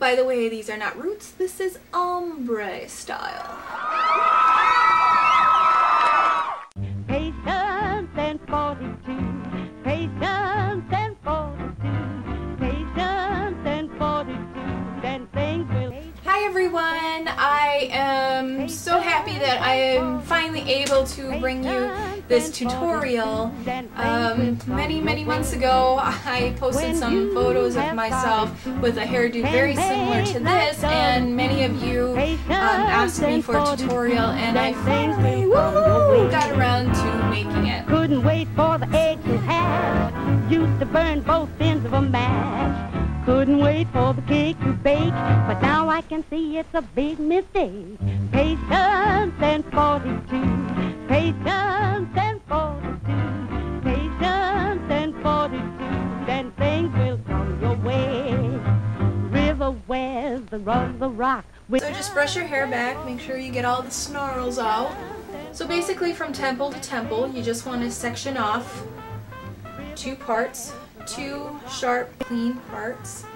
By the way, these are not roots, this is ombre style. Patience and fortitude, patience and fortitude, patience and fortitude, and things will... Hi everyone, I am so happy that I am finally able to bring you this tutorial. Many months ago I posted some photos of myself with a hairdo very similar to this, and many of you asked me for a tutorial, and I finally got around to making it. Couldn't wait for the egg to hatch, used to burn both ends of a match. Couldn't wait for the cake to bake, but now I can see it's a big mistake. Patience and fortitude, patience and fortitude, patience and fortitude, and things will come your way. River where's the rock. So just brush your hair back, make sure you get all the snarls out. So basically from temple to temple, you just want to section off 2 parts. 2 sharp, clean parts.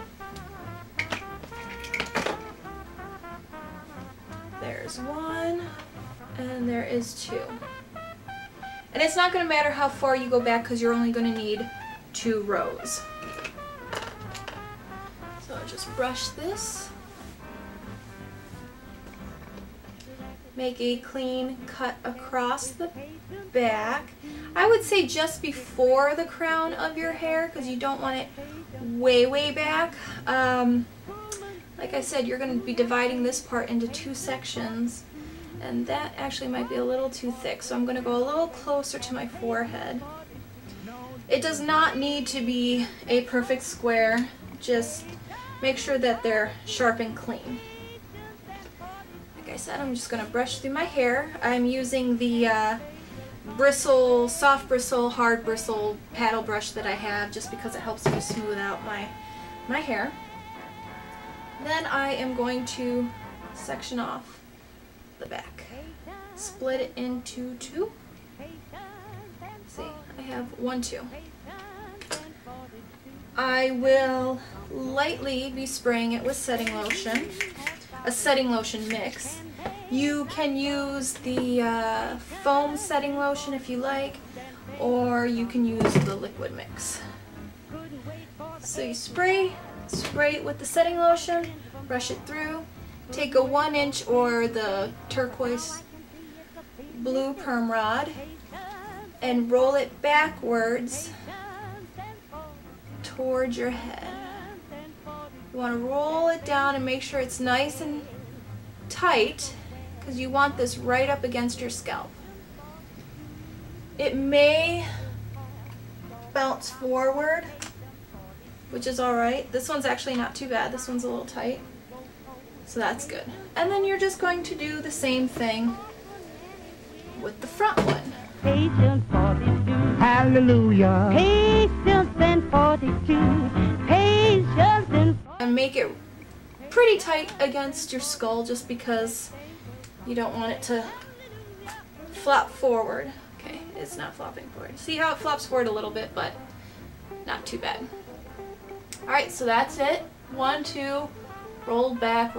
There's 1, and there is 2. And it's not going to matter how far you go back because you're only going to need 2 rows. So just brush this. Make a clean cut across the back. I would say just before the crown of your hair because you don't want it way back. Like I said, you're going to be dividing this part into 2 sections, and that actually might be a little too thick, so I'm going to go a little closer to my forehead. It does not need to be a perfect square, just make sure that they're sharp and clean. Like I said, I'm just going to brush through my hair. I'm using the bristle, soft bristle, hard bristle paddle brush that I have just because it helps me smooth out my hair. Then I am going to section off the back. Split it into 2. See, I have 1, 2. I will lightly be spraying it with setting lotion, a setting lotion mix. You can use the foam setting lotion if you like, or you can use the liquid mix. So you spray it with the setting lotion, brush it through, take a 1-inch or the turquoise blue perm rod and roll it backwards towards your head. You want to roll it down and make sure it's nice and tight because you want this right up against your scalp. It may bounce forward, which is alright. This one's actually not too bad. This one's a little tight, so that's good. And then you're just going to do the same thing with the front one. Patience, fortitude, hallelujah. Patience and fortitude, patience and make it pretty tight against your skull just because you don't want it to flop forward. Okay, it's not flopping forward. See how it flops forward a little bit, but not too bad. Alright, so that's it. 1, 2, roll back,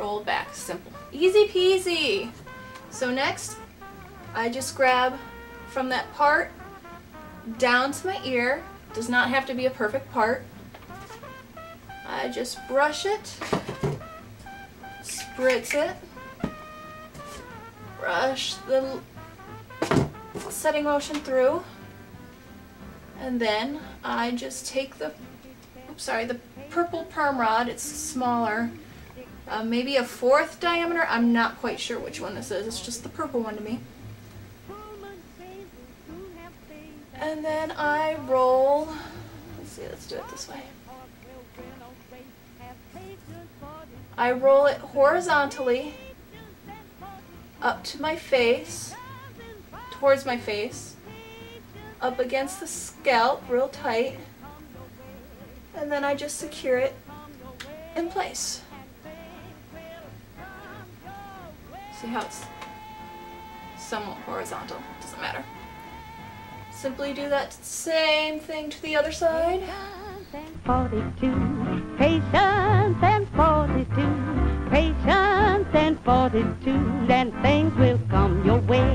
simple. Easy peasy. So next, I just grab from that part down to my ear. Does not have to be a perfect part. I just brush it, spritz it, brush the setting lotion through, and then I just take the purple perm rod. It's smaller, maybe a 1/4 diameter. I'm not quite sure which one this is. It's just the purple one to me. And then I roll, let's do it this way. I roll it horizontally up to my face, towards my face, up against the scalp real tight, and then I just secure it in place. See how it's somewhat horizontal, doesn't matter. Simply do that same thing to the other side. Fortitude, patience and fortitude. fortitude, and things will come your way.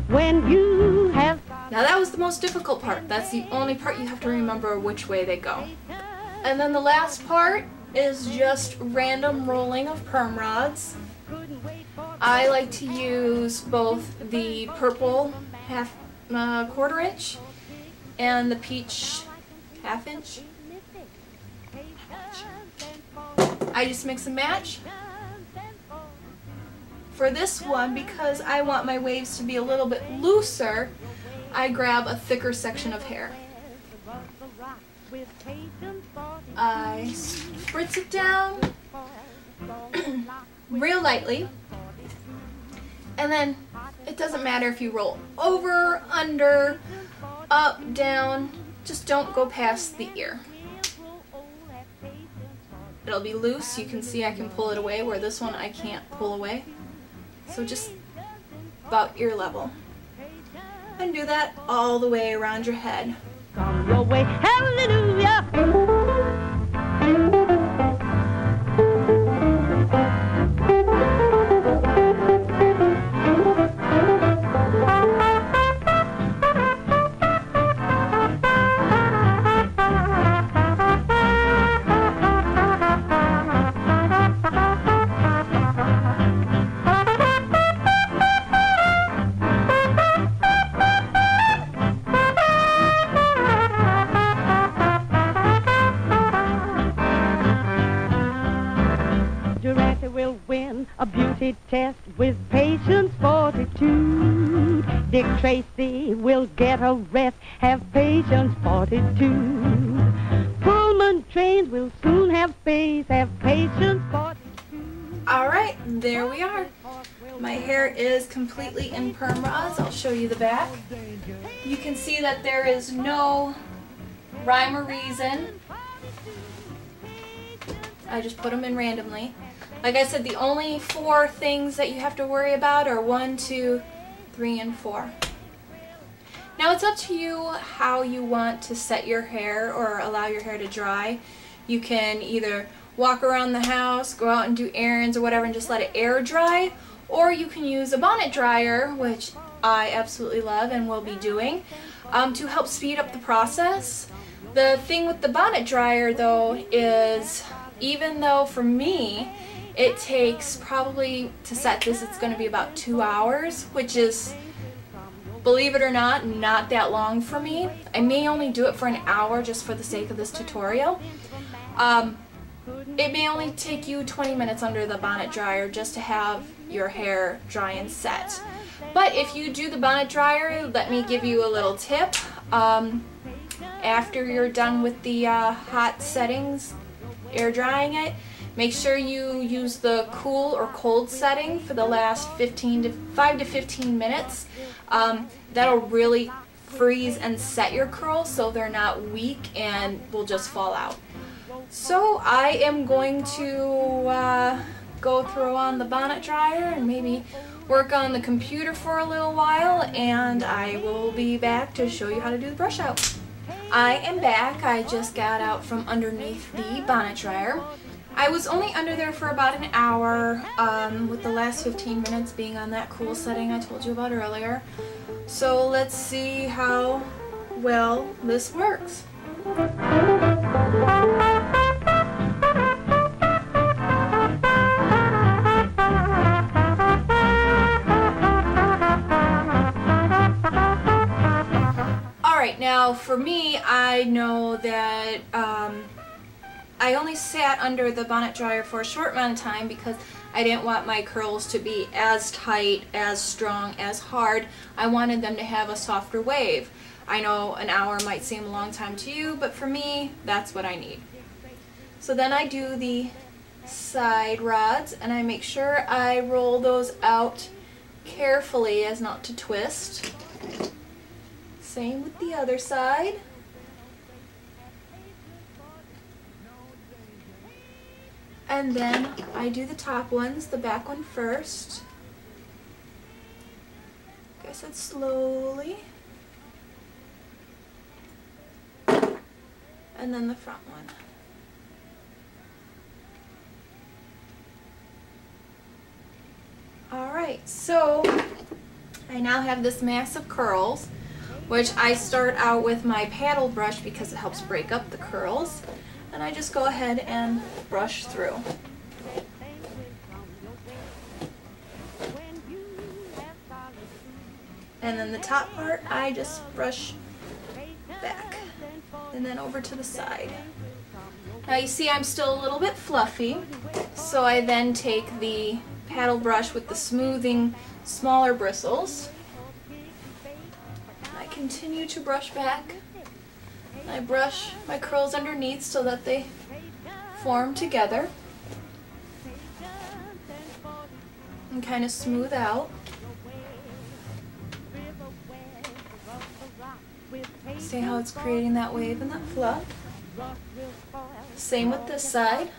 When you have... Now that was the most difficult part. That's the only part you have to remember which way they go. And then the last part is just random rolling of perm rods. I like to use both the purple quarter inch and the peach half inch. I just mix and match. For this one, because I want my waves to be a little bit looser, I grab a thicker section of hair. I spritz it down real lightly, and then it doesn't matter if you roll over, under, up, down, just don't go past the ear. It'll be loose. You can see I can pull it away, where this one I can't pull away. So just about ear level. And do that all the way around your head. Come your way, hallelujah. A beauty test with patience, fortitude. Dick Tracy will get a rest. Have patience, fortitude. Pullman trains will soon have space. Have patience, fortitude. Alright, there we are. My hair is completely in perm rods. I'll show you the back. You can see that there is no rhyme or reason. I just put them in randomly. Like I said, the only 4 things that you have to worry about are 1, 2, 3, and 4. Now it's up to you how you want to set your hair or allow your hair to dry. You can either walk around the house, go out and do errands or whatever and just let it air dry, or you can use a bonnet dryer, which I absolutely love and will be doing, to help speed up the process. The thing with the bonnet dryer though is, even though for me it takes probably, to set this, it's going to be about 2 hours, which is, believe it or not that long for me. I may only do it for an hour just for the sake of this tutorial. It may only take you 20 minutes under the bonnet dryer just to have your hair dry and set. But if you do the bonnet dryer, let me give you a little tip. After you're done with the hot settings, air drying it, make sure you use the cool or cold setting for the last 5 to 15 minutes. That'll really freeze and set your curls so they're not weak and will just fall out. So I am going to go throw on the bonnet dryer and maybe work on the computer for a little while, and I will be back to show you how to do the brush out. I am back. I just got out from underneath the bonnet dryer. I was only under there for about an hour, with the last 15 minutes being on that cool setting I told you about earlier. So let's see how well this works. Alright, now for me, I know that I only sat under the bonnet dryer for a short amount of time because I didn't want my curls to be as tight, as strong, as hard. I wanted them to have a softer wave. I know an hour might seem a long time to you, but for me, that's what I need. So then I do the side rods, and I make sure I roll those out carefully as not to twist. Same with the other side. And then I do the top ones, the back one first. Like I said, slowly. And then the front one. Alright, so I now have this mass of curls, which I start out with my paddle brush because it helps break up the curls, and I just go ahead and brush through. And then the top part I just brush back and then over to the side. Now you see I'm still a little bit fluffy, so I then take the paddle brush with the smoothing smaller bristles. I continue to brush back. I brush my curls underneath so that they form together and kind of smooth out. See how it's creating that wave and that fluff? Same with this side.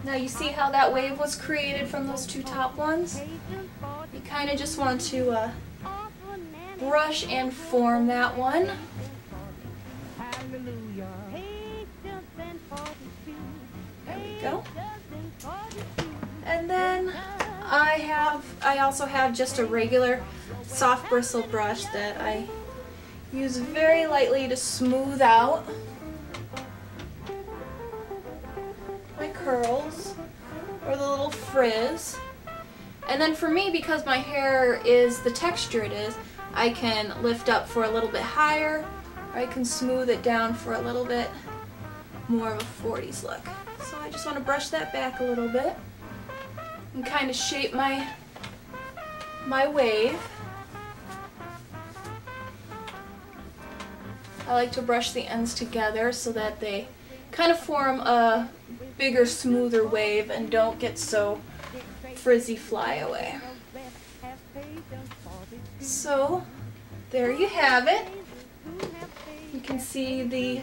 Now you see how that wave was created from those two top ones? You kind of just want to brush and form that one. There we go. And then I also have just a regular soft bristle brush that I use very lightly to smooth out my curls or the little frizz. And then for me, because my hair is the texture it is, I can lift up for a little bit higher, or I can smooth it down for a little bit more of a 40s look. So I just want to brush that back a little bit and kind of shape my wave. I like to brush the ends together so that they kind of form a bigger, smoother wave and don't get so frizzy flyaway. So there you have it. You can see the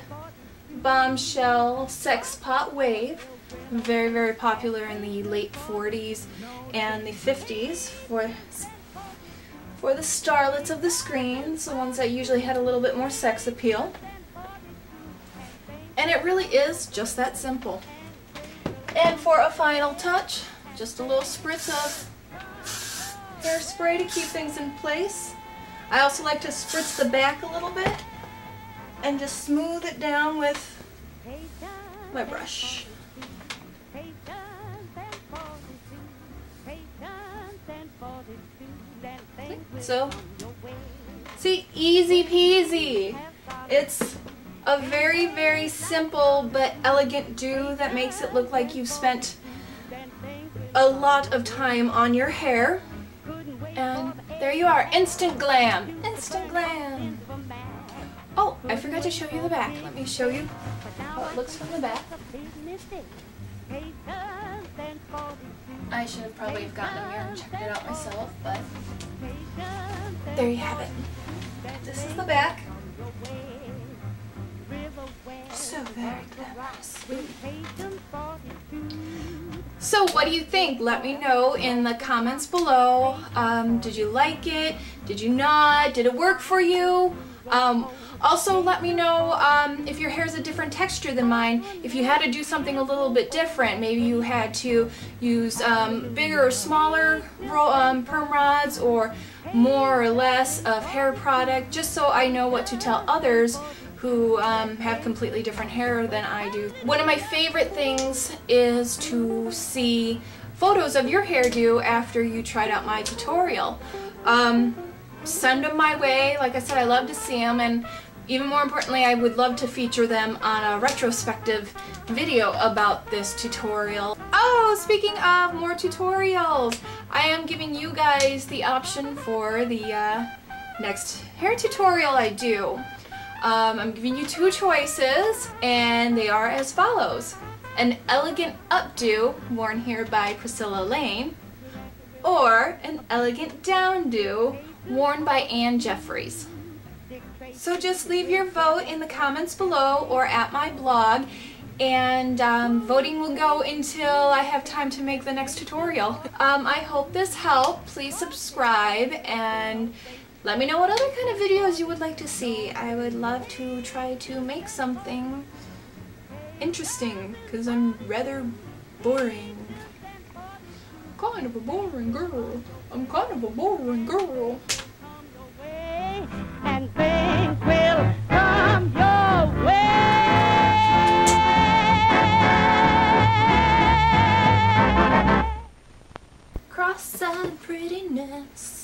Bombshell Sex Pot wave, very, very popular in the late 40s and the 50s for the starlets of the screens, the ones that usually had a little bit more sex appeal. And it really is just that simple. And for a final touch, just a little spritz of hairspray to keep things in place. I also like to spritz the back a little bit and just smooth it down with my brush. So, see, easy peasy. It's a very, very simple but elegant do that makes it look like you've spent a lot of time on your hair. And there you are, instant glam, instant glam. Oh, I forgot to show you the back. Let me show you how it looks from the back. I should have probably gotten a mirror and checked it out myself, but there you have it. This is the back. So very glamorous. So what do you think? Let me know in the comments below. Did you like it? Did you not? Did it work for you? Also, let me know if your hair is a different texture than mine, if you had to do something a little bit different. Maybe you had to use bigger or smaller perm rods, or more or less of hair product, just so I know what to tell others who have completely different hair than I do. One of my favorite things is to see photos of your hairdo after you tried out my tutorial. Send them my way. Like I said, I love to see them, and even more importantly, I would love to feature them on a retrospective video about this tutorial. Oh, speaking of more tutorials, I am giving you guys the option for the next hair tutorial I do. I'm giving you two choices, and they are as follows. An elegant updo, worn here by Priscilla Lane, or an elegant downdo, worn by Ann Jeffries. So just leave your vote in the comments below or at my blog, and voting will go until I have time to make the next tutorial. I hope this helped. Please subscribe and let me know what other kind of videos you would like to see. I would love to try to make something interesting because I'm rather boring. kind of a boring girl. I'm kind of a boring girl. And things will come your way. Cross-eyed prettiness.